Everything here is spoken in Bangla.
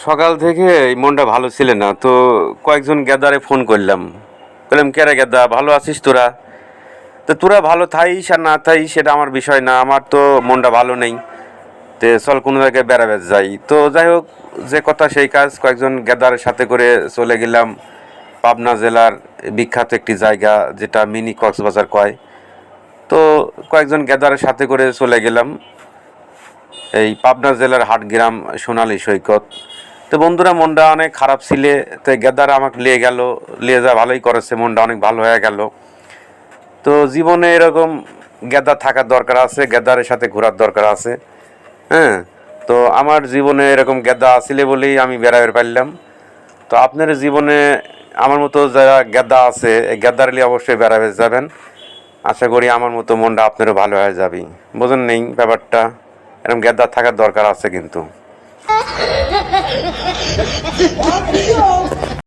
সকাল থেকে এই মনটা ভালো ছিল না, তো কয়েকজন গেদারে ফোন করলাম। বললাম, কেরে গেদা, ভালো আছিস তোরা? তো তোরা ভালো থাইস আর না থাইস সেটা আমার বিষয় না, আমার তো মনটা ভালো নেই। তে চল কোনো জায়গায় বেড়াবে যাই। তো যাই হোক, যে কথা সেই কাজ, কয়েকজন গেদারের সাথে করে চলে গেলাম পাবনা জেলার বিখ্যাত একটি জায়গা, যেটা মিনি কক্সবাজার কয়। তো কয়েকজন গেদারের সাথে করে চলে গেলাম এই পাবনা জেলার হাটগ্রাম সোনালী সৈকত। তো বন্ধুরা, মনটা অনেক খারাপ ছিলে, তো গেদার আমাকে নিয়ে গেল, নিয়ে যা ভালোই করেছে, মনটা অনেক ভালো হয়ে গেল। তো জীবনে এরকম গেদা থাকার দরকার আছে, গেদারের সাথে ঘোরার দরকার আছে। হ্যাঁ, তো আমার জীবনে এরকম গেদা আসলে বলেই আমি বেড়াতে পারলাম। তো আপনার জীবনে আমার মতো যারা গেদা আছে, এই গেদার নিয়ে অবশ্যই বেড়াতে যাবেন। আশা করি আমার মতো মনটা আপনারও ভালো হয়ে যাবে। বোঝেন নেই ব্যাপারটা, এরকম গেদা থাকার দরকার আছে কিন্তু।